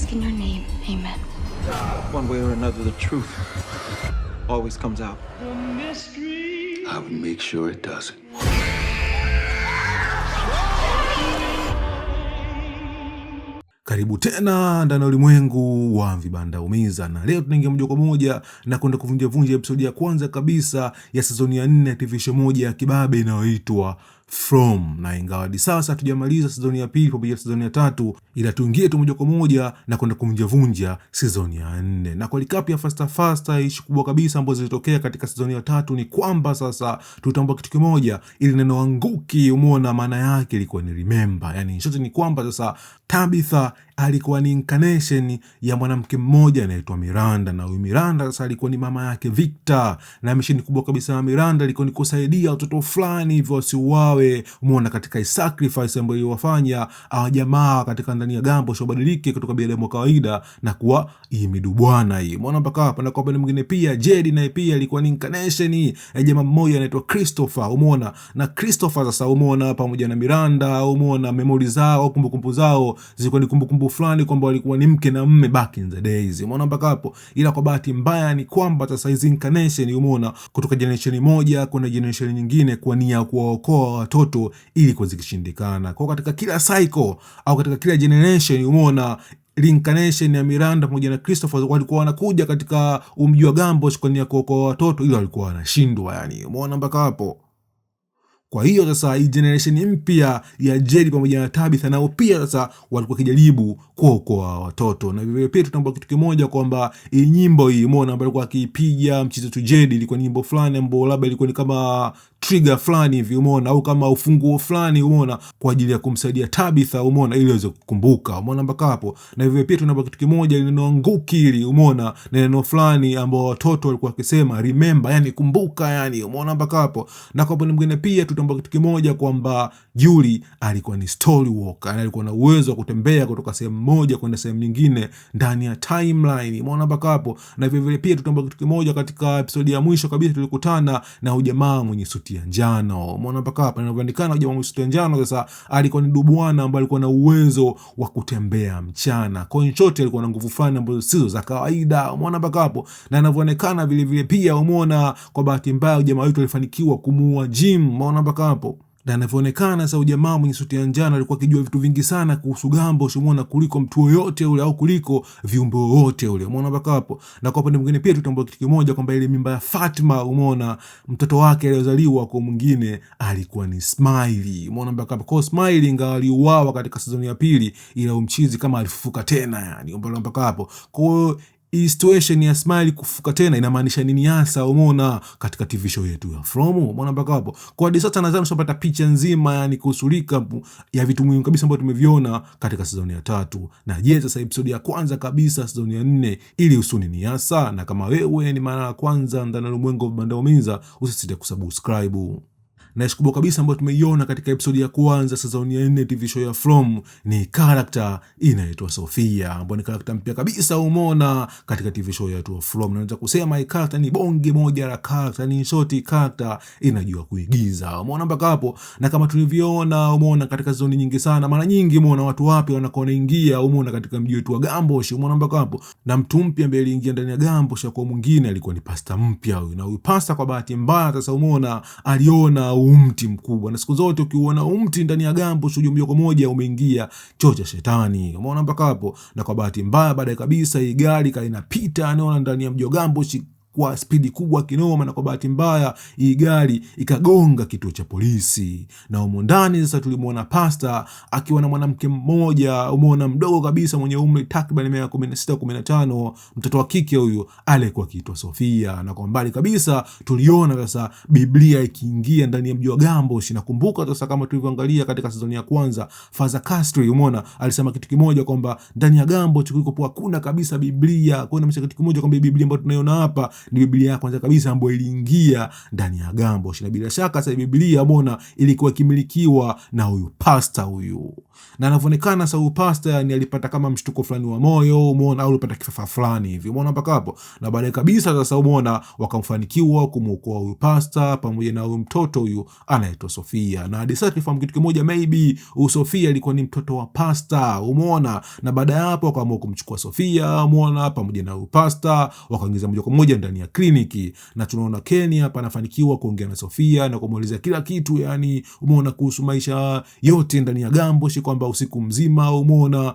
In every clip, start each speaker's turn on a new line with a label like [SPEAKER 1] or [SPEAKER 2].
[SPEAKER 1] ask in your name. Amen.
[SPEAKER 2] One way or another, the truth always comes out.
[SPEAKER 3] I would make sure it doesn't.
[SPEAKER 4] Karibu tena ndani ya ulimwengu wa vibanda umiza, na leo tunaingia moja kwa moja na kwenda kuvunja episodi ya kwanza kabisa ya sezoni ya 4 ya TV show moja ya kibabe inayoitwa From. Na ingawa hadi sasa hatujamaliza sezoni ya pili pamoja na sezoni ya 3, ila tuingie tu moja kwa moja na kwenda kuvunja sezoni ya 4. Na kwa recap ya faster ishi kubwa kabisa ambazo zilitokea katika sezoni ya 3 ni kwamba sasa tutambua kitu kimoja, ili neno anguki umeona maana yake ilikuwa ni remember. Yani shoti ni kwamba sasa Tabitha alikuwa ni incarnation ya mwanamke mmoja anaitwa Miranda, na huyu Miranda sasa alikuwa ni mama yake Victor, na mission kubwa kabisa ya Miranda ilikuwa ni kusaidia watoto fulani hivyo wasiuawe, umeona, katika sacrifice ambayo iliwafanya jamaa katika ndani ya gambo shobadilike kutoka binadamu wa kawaida na kuwa imidubwana hii, umeona mpaka hapa. Na kwa upande mwingine pia Jedi naye pia alikuwa ni incarnation ya jamaa mmoja anaitwa Christopher, umeona, na Christopher sasa umeona pamoja na Miranda, umeona memory zao, kumbukumbu zao zilikuwa ni kumbukumbu fulani kwamba walikuwa ni mke na mume back in the days, umeona mpaka hapo. Ila kwa bahati mbaya ni kwamba sasa hizi incarnation umeona kutoka generation moja kuna generation nyingine kwa nia ya kuwaokoa watoto ili kwa zikishindikana. Kwa katika kila cycle au katika kila generation umeona reincarnation ya Miranda pamoja na Christopher walikuwa wanakuja katika umji wa Gambo kwa nia ya kuokoa watoto, ila walikuwa wanashindwa, yani umeona mpaka hapo. Kwa hiyo sasa hii generation mpya ya Jedi pamoja na Tabitha nao pia sasa walikuwa kijaribu kuokoa watoto. Na vile pia tutambua kitu kimoja kwamba hii nyimbo hii umeona ambayo alikuwa akipiga mchizo tu Jedi ilikuwa nyimbo fulani ambayo labda ilikuwa ni kama trigger fulani hivi umeona, au kama ufunguo fulani umeona kwa ajili ya kumsaidia Tabitha umeona ili aweze kukumbuka, umeona mpaka hapo. Na vile pia tunabaki kitu kimoja, ile neno anguki ili umeona na neno fulani ambao watoto walikuwa wakisema remember, yani kumbuka, yani umeona mpaka hapo. Na kwa upande mwingine pia tutambaki kitu kimoja kwamba Julie alikuwa ni story walker, yani alikuwa na uwezo wa kutembea kutoka sehemu moja kwenda sehemu nyingine ndani ya timeline, umeona mpaka hapo. Na vile pia tutambaki kitu kimoja, katika episode ya mwisho kabisa tulikutana na ujamaa mwenye suti ya njano, umeona mpaka hapa. Inavyoonekana jamaa mwenye suti ya njano sasa alikuwa ni dubwana ambaye alikuwa na uwezo wa kutembea mchana. Kwa hiyo chote alikuwa na nguvu fulani ambazo sizo za kawaida, umeona mpaka hapo. Na inavyoonekana vile pia umeona kwa bahati mbaya jamaa wetu alifanikiwa kumuua Jim, umeona mpaka hapo. Na inavyoonekana sasa jamaa mwenye suti ya njano alikuwa akijua vitu vingi sana kuhusu Gambo umeona kuliko mtu yoyote ule au kuliko viumbe wote ule, umeona mpaka hapo. Na kwa upande mwingine pia tutambua kitu kimoja kwamba ile mimba ya Fatima umeona mtoto wake aliyozaliwa kwa mwingine alikuwa ni Smiley, umeona mpaka hapo. Kwa Smiley ingawa aliuawa katika sezoni ya pili, ila umchizi kama alifufuka tena, yani umeona mpaka hapo. Kwa hii situation ya Smiley kufuka tena inamaanisha nini hasa umeona katika TV show yetu ya From, umeona mpaka hapo. Kwa hadi sasa nadhani tunapata picha nzima, yani kuhusulika ya vitu muhimu kabisa ambavyo tumeviona katika sezoni ya 3. Na je, sasa episode ya kwanza kabisa sezoni ya 4 ili usuni ni hasa, na kama wewe ni mara ya kwanza ndani ya ulimwengu wa vibanda umiza usisite kusubscribe. Na kubwa kabisa ambayo tumeiona katika episode ya kwanza sezoni ya 4 TV show ya From ni character inaitwa Sophia, ambayo ni character mpya kabisa umeona katika TV show ya From. Naweza kusema hii character ni bonge moja la character, ni shoti character inajua kuigiza, umeona mpaka hapo. Na kama tulivyoona umeona katika sezoni nyingi sana, mara nyingi umeona watu wapya wanakuwa wanaingia umeona katika mji wetu wa Gambosh, umeona mpaka hapo. Na mtu mpya ambaye aliingia ndani ya Gambosh kwa mwingine alikuwa ni pastor mpya huyu, na huyu pastor kwa bahati mbaya sasa umeona aliona umti mkubwa, na siku zote ukiuona umti ndani ya Gambo sio moja kwa moja umeingia choo cha shetani, umeona mpaka hapo. Na kwa bahati mbaya baadaye kabisa hii gari inapita anaona ndani ya mji wa Gambo kwa spidi kubwa kinoma, na kwa bahati mbaya hii gari ikagonga kituo cha polisi. Na humo ndani sasa tulimuona pastor akiwa na mwanamke mmoja umeona mdogo kabisa mwenye umri takriban miaka 16-15, mtoto wa kike huyu alikuwa akiitwa Sofia. Na kwa mbali kabisa tuliona sasa Biblia ikiingia ndani ya mji wa Gambo. Nakumbuka sasa kama tulivyoangalia katika sezoni ya kwanza, Father Castro umeona alisema kitu kimoja kwamba ndani ya Gambo kulikopo hakuna kabisa Biblia. Kwa hiyo kitu kimoja kwamba Biblia ambayo tunaiona hapa ni Biblia ya kwanza kabisa ambayo iliingia ndani ya Gambosh, na bila shaka sasa Biblia umeona ilikuwa ikimilikiwa na huyu pasta huyu, na anavyoonekana sasa huyu pasta yani alipata kama mshtuko fulani wa moyo umeona, au alipata kifafa fulani hivi umeona mpaka hapo, na baadaye kabisa sasa umeona wakamfanikiwa kumuokoa huyu pasta pamoja na huyu mtoto huyu anaitwa Sofia. Na hadi sasa tufahamu kitu kimoja, maybe huyu Sofia alikuwa ni mtoto wa pasta umeona, na baada ya hapo wakaamua kumchukua Sofia umeona pamoja na huyu pasta wakaingiza moja kwa moja ndani ya kliniki, na tunaona Kenny hapa anafanikiwa kuongea na Sofia na kumueleza kila kitu yani umeona kuhusu maisha yote ndani ya Gambosh, kwamba usiku mzima umeona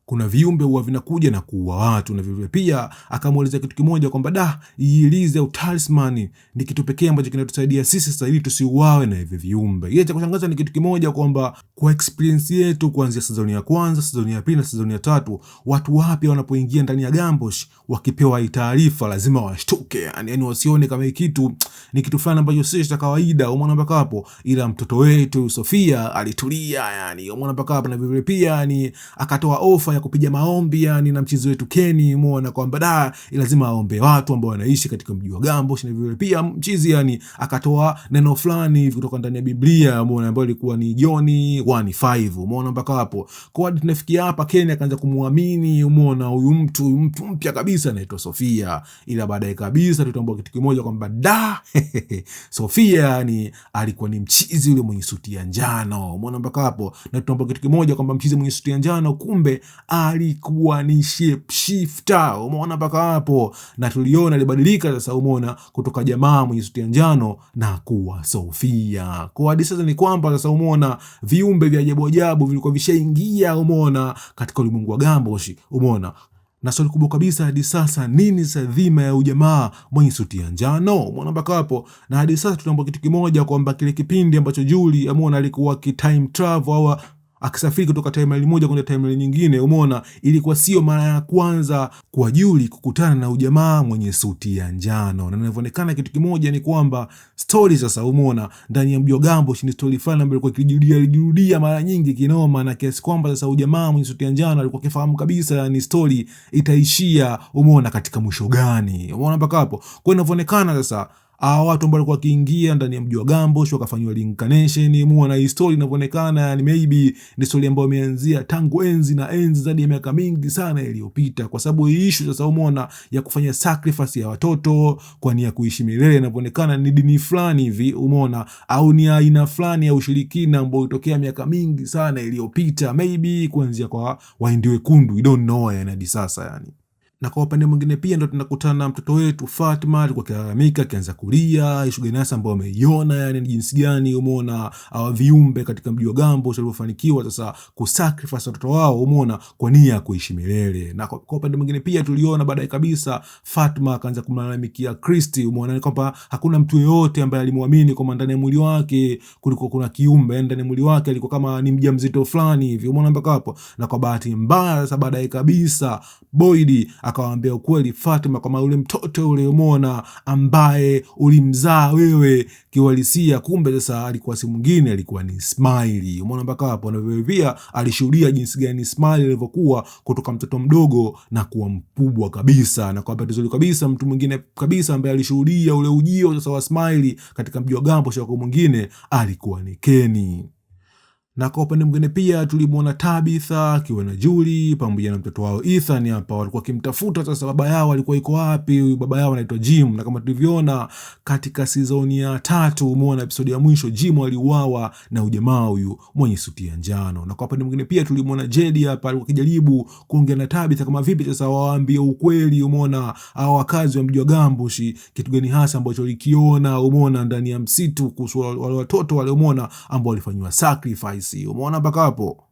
[SPEAKER 4] kuna viumbe huwa vinakuja na kuua watu, na vile pia akamueleza kitu kimoja kwamba Ilize au talisman ni kitu pekee ambacho kinatusaidia sisi sasa ili tusiuawe na hivi viumbe. Ile cha kushangaza ni kitu kimoja kwamba kwa experience yetu kuanzia sezoni ya kwanza, sezoni ya pili na sezoni ya tatu, watu wapya wanapoingia ndani ya Gambosh wakipewa hii taarifa lazima washtuke yani wasione kama hii kitu ni kitu fulani ambacho sisi cha kawaida umeona mpaka hapo, ila mtoto wetu Sofia alitulia yani umeona mpaka hapo, na vile pia yani akatoa ofa ya kupiga maombi yani na mchizi wetu Kenny umeona kwamba lazima aombe watu ambao wanaishi katika mji wa Gambosh, na vile pia mchizi yani akatoa neno fulani kutoka ndani ya Biblia umeona ambayo ilikuwa ni John 1:5 umeona mpaka hapo. Kwa hadi tunafikia hapa Kenny akaanza kumuamini umeona huyu mtu mpya kabisa anaitwa Sofia, ila baadaye kabisa tutambua kitu kimoja kwamba Sofia yani alikuwa ni mchizi yule mwenye suti ya njano umeona mpaka hapo, na tutambua kitu kimoja kwamba mchizi mwenye suti ya njano kumbe alikuwa ni shapeshifter umeona mpaka hapo, na tuliona alibadilika sasa umeona kutoka jamaa mwenye suti ya njano na kuwa Sofia. Kwa hadi sasa ni kwamba sasa umeona viumbe vya ajabu ajabu vilikuwa vishaingia umeona katika ulimwengu wa Gambosh umeona, na swali kubwa kabisa hadi sasa, nini dhima ya ujamaa mwenye suti ya njano umeona mpaka hapo. Na hadi sasa tutambua kitu kimoja kwamba kile kipindi ambacho Julie umeona alikuwa time travel au akisafiri kutoka timeline moja kwenda timeline nyingine umeona, ilikuwa sio mara ya kwanza kwa Julie kukutana na ujamaa mwenye suti ya njano, na inavyoonekana kitu kimoja ni kwamba story sasa umeona ndani ya mji wa Gambosh ni story fulani ambayo ilikuwa ikijirudia mara nyingi kinoma, na kiasi kwamba sasa ujamaa mwenye suti ya njano alikuwa kifahamu kabisa ni story itaishia umeona katika mwisho gani umeona mpaka hapo. Kwa inavyoonekana sasa watu ambao walikuwa wakiingia ndani ya mji wa Gambosh wakafanywa reincarnation umeona, hii story inavyoonekana yani maybe ni story ambayo imeanzia tangu enzi na enzi zaidi ya miaka mingi sana iliyopita, kwa sababu hii issue sasa umeona ya kufanya sacrifice ya watoto kwa nia ya kuishi milele inavyoonekana ni dini fulani hivi umeona, au ni aina fulani ya ushirikina ambao ilitokea miaka mingi sana iliyopita, maybe kuanzia kwa Wahindi wekundu, we don't know yani hadi sasa yani. Na kwa upande mwingine pia ndo tunakutana na mtoto wetu Fatma, alikuwa akilalamika akianza kulia issue gani hasa ambayo ameiona yani ni jinsi gani umeona viumbe katika mji wa Gambosh waliofanikiwa sasa kusacrifice watoto wao umeona kwa nia ya kuishi milele. Na kwa upande mwingine pia tuliona baadaye kabisa Fatma akaanza kumlalamikia Kristi umeona kwamba hakuna mtu yeyote ambaye alimwamini kwa ndani ya mwili wake kulikuwa kuna kiumbe ndani ya mwili wake, alikuwa kama ni mjamzito fulani hivi umeona mpaka hapo. Na kwa bahati mbaya sasa baadaye kabisa Boyd akawaambia ukweli Fatima kama yule mtoto ule umeona ambaye ulimzaa wewe kiwalisia kumbe sasa alikuwa si mwingine, alikuwa ni Smiley umeona mpaka hapo. Na vile pia alishuhudia jinsi gani Smiley alivyokuwa kutoka mtoto mdogo na kuwa mkubwa kabisa, na kwa habari nzuri kabisa mtu mwingine kabisa ambaye alishuhudia ule ujio sasa wa Smiley katika mji wa Gambosh kwa mwingine alikuwa ni Kenny. Na kwa upande mwingine pia tulimuona Tabitha akiwa na Julie pamoja na mtoto wao Ethan hapa walikuwa kimtafuta sasa baba yao alikuwa yuko wapi. Baba yao anaitwa Jim, na kama tulivyoona katika season ya 3 umeona episode ya mwisho Jim aliuawa na ujamaa huyu mwenye suti ya njano. Na kwa upande mwingine pia tulimuona Jedi hapa alikuwa kijaribu kuongea na Tabitha kama vipi sasa waambie ukweli umeona hao wakazi wa mji wa Gambosh kitu gani hasa ambacho walikiona umeona ndani ya msitu kuhusu wale watoto wale umeona ambao walifanywa sacrifice umeona mpaka hapo.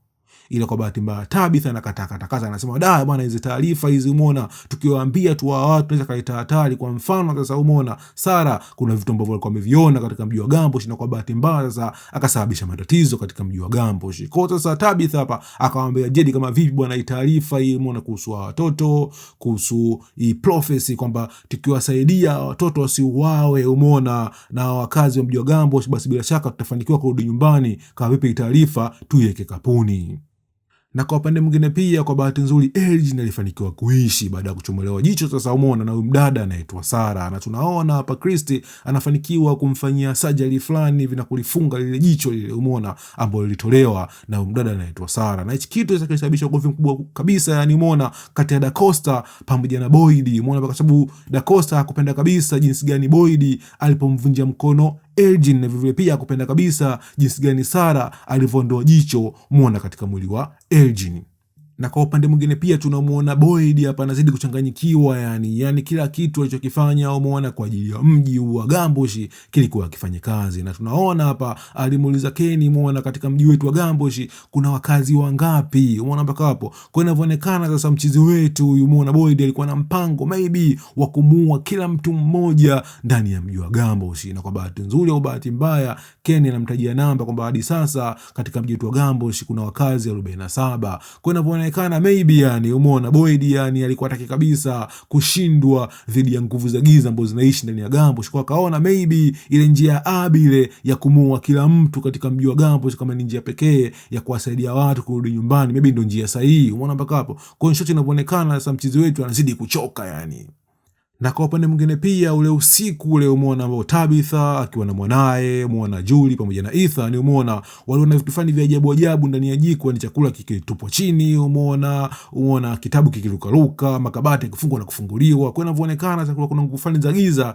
[SPEAKER 4] Ila kwa bahati mbaya Tabitha anakatakata anasema bwana hizo taarifa hizi umeona tukiwaambia tu watu tunaweza kaleta hatari. Kwa mfano sasa umeona Sara kuna vitu ambavyo alikuwa ameviona katika mji wa Gambosh, na kwa bahati mbaya sasa akasababisha matatizo katika mji wa Gambosh. Kwa sasa Tabitha hapa akamwambia Jedi kama vipi bwana hii taarifa hii umeona kuhusu watoto kuhusu hii prophecy kwamba tukiwasaidia watoto wasiuawe umeona na wakazi wa mji wa Gambosh basi bila shaka tutafanikiwa kurudi nyumbani, kama vipi taarifa tuiweke kapuni. Na kwa upande mwingine pia kwa bahati nzuri Elgin alifanikiwa kuishi baada ya kuchomolewa jicho sasa umeona na huyu mdada anaitwa Sarah, na tunaona hapa Christy anafanikiwa kumfanyia surgery fulani hivi na kulifunga lile jicho lile umeona ambalo lilitolewa na huyu mdada anaitwa Sarah. Na hichi kitu kisababisha ugomvi mkubwa kabisa yani umeona kati ya Da Costa pamoja na Boyd umeona, kwa sababu Da Costa hakupenda kabisa jinsi gani Boyd alipomvunja mkono Elgin, na vivyo pia kupenda kabisa jinsi gani Sarah alivyoondoa jicho muona katika mwili wa Elgin. Na kwa upande mwingine pia tunamuona Boyd hapa anazidi kuchanganyikiwa yani kila kitu alichokifanya umeona kwa ajili ya mji wa Gambosh kilikuwa kifanye kazi. Na tunaona hapa alimuuliza Kenny umeona katika mji wetu wa Gambosh kuna wakazi wangapi umeona mpaka hapo. Kwa inavyoonekana sasa mchizi wetu huyu umeona Boyd alikuwa na mpango maybe wa kumuua kila mtu mmoja ndani ya mji wa Gambosh. Na kwa bahati nzuri au bahati mbaya Kenny anamtajia namba kwamba hadi sasa katika mji wetu wa Gambosh kuna wakazi 47. Kwa inavyoonekana maybe yani umeona Boyd yani alikuwa hataki kabisa kushindwa dhidi ya nguvu za giza ambazo zinaishi ndani ya Gambosh, kwa kaona maybe ile njia ya Abile ya kumuua kila mtu katika mji wa Gambosh kama ni njia pekee ya kuwasaidia watu kurudi nyumbani maybe ndio njia sahihi umeona mpaka hapo. Kwa hiyo shoti inavyoonekana sasa mchizi wetu anazidi kuchoka yani. Na kwa upande mwingine pia ule usiku ule umeona ambao Tabitha akiwa na mwanae muona Julie pamoja na Ethan umeona waliona vitu fani vya ajabu ajabu ndani ya jiko, ni chakula kikitupwa chini umeona kitabu kikirukaruka, makabati yakifungwa na kufunguliwa. Kwa inavyoonekana sasa kuna nguvu fani za giza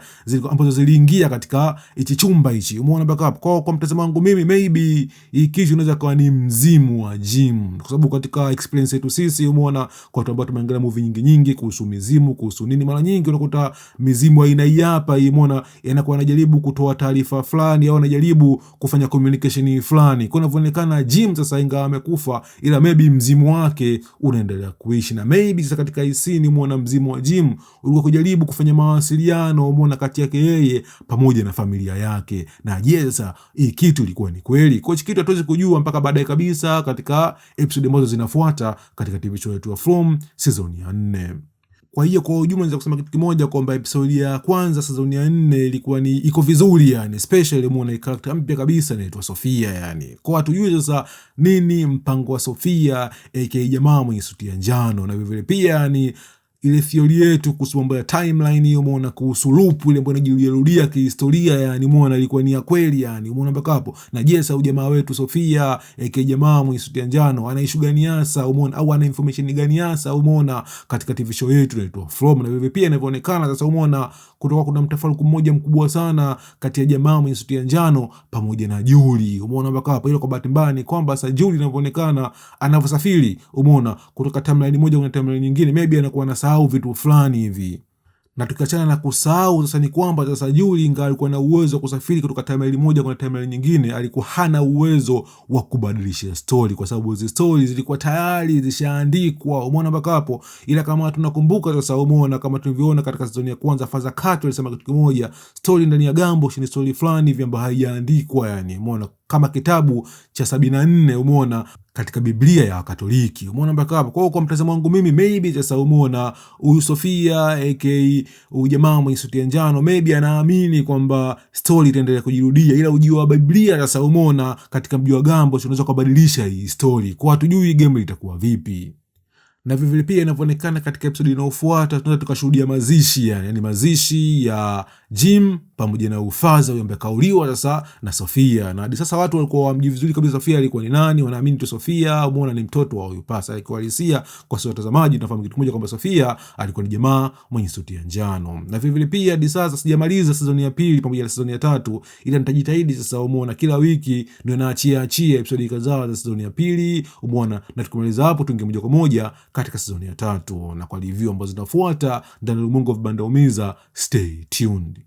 [SPEAKER 4] ambazo ziliingia katika hichi chumba hichi umeona mpaka hapo. Kwa mtazamo wangu mimi maybe hii kitu inaweza kuwa ni mzimu wa Jim, kwa sababu katika experience yetu sisi umeona kwa watu ambao tumeangalia movie nyingi kuhusu mizimu kuhusu nini, mara nyingi unakuta mizimu aina hii hapa umeona yanakuwa anajaribu kutoa taarifa fulani au anajaribu kufanya communication fulani. Kwa inavyoonekana Jim sasa ingawa amekufa ila maybe mzimu wake unaendelea kuishi, na maybe sasa katika hii scene umeona mzimu wa Jim ulikuwa kujaribu kufanya mawasiliano umeona kati yake yeye pamoja na familia yake. Na je, sasa hii kitu ilikuwa ni kweli? Kwa hiyo kitu hatuwezi kujua mpaka baadaye kabisa katika episode ambazo zinafuata katika TV show yetu From season ya 4. Kwa hiyo kwa ujumla naweza kusema kitu kimoja kwamba episode ya kwanza season ya 4 ilikuwa ni iko vizuri yani, especially muone character mpya kabisa inaitwa Sofia yani. Kwa watu juu sasa nini mpango wa Sofia aka jamaa mwenye suti ya njano, na vile pia ni ile theory yetu kuhusu mambo ya timeline hiyo umeona kuhusu loop ile ambayo inajirudia kihistoria yani umeona ilikuwa ni ya kweli yani umeona mpaka hapo. Na je, sasa jamaa wetu Sofia aka jamaa mwenye suti ya njano ana issue gani hasa umeona au ana information gani hasa umeona katika TV show yetu inaitwa From. Na vile pia inavyoonekana sasa umeona kutoka kuna mtafaruku mmoja mkubwa sana kati ya jamaa mwenye suti ya njano pamoja na Julie umeona mpaka hapo. Ile kwa bahati mbaya ni kwamba sasa Julie inavyoonekana anavyosafiri umeona kutoka timeline moja kwenda timeline nyingine maybe anakuwa anasahau vitu fulani hivi. Na tukiachana na kusahau sasa ni kwamba sasa Julie ingawa alikuwa na uwezo wa kusafiri kutoka timeline moja kwenda timeline nyingine, alikuwa hana uwezo wa kubadilisha story kwa sababu hizo stories zilikuwa tayari zishaandikwa umeona mpaka hapo. Ila kama tunakumbuka sasa umeona kama tulivyoona katika season ya kwanza Father Carter alisema kitu kimoja, story ndani ya Gambosh ni story fulani hivi ambayo haijaandikwa yani umeona kama kitabu cha 74 umeona katika Biblia ya Katoliki umeona mpaka hapo. Kwa hiyo kwa mtazamo wangu mimi maybe sasa umeona huyu Sofia aka huyu jamaa mwenye suti ya njano maybe anaamini kwamba story itaendelea kujirudia, ila ujio wa Biblia sasa umeona katika mji wa Gambosh unaweza kubadilisha hii story. Kwa hatujui game itakuwa vipi. Na vile pia inavyoonekana katika episode inayofuata tunaweza tukashuhudia mazishi yani mazishi ya Jim pamoja na ufaza huyo ambaye kauliwa sasa na Sofia. Na hadi sasa watu walikuwa wamjui vizuri kabisa Sofia alikuwa ni nani, wanaamini tu Sofia umeona ni mtoto wa huyo pasa. Kwa halisia kwa sisi watazamaji tunafahamu kitu kimoja kwamba Sofia alikuwa ni jamaa mwenye suti ya njano. Na vile pia hadi sasa sijamaliza season ya 2 pamoja na season ya 3, ila nitajitahidi sasa umeona kila wiki ndio naachia episode kadhaa za season ya 2 umeona, na tukimaliza hapo tuingie moja kwa moja katika season ya 3 na kwa review ambazo zinafuata ndani ya Ulimwengu wa Vibanda Umiza. Stay tuned.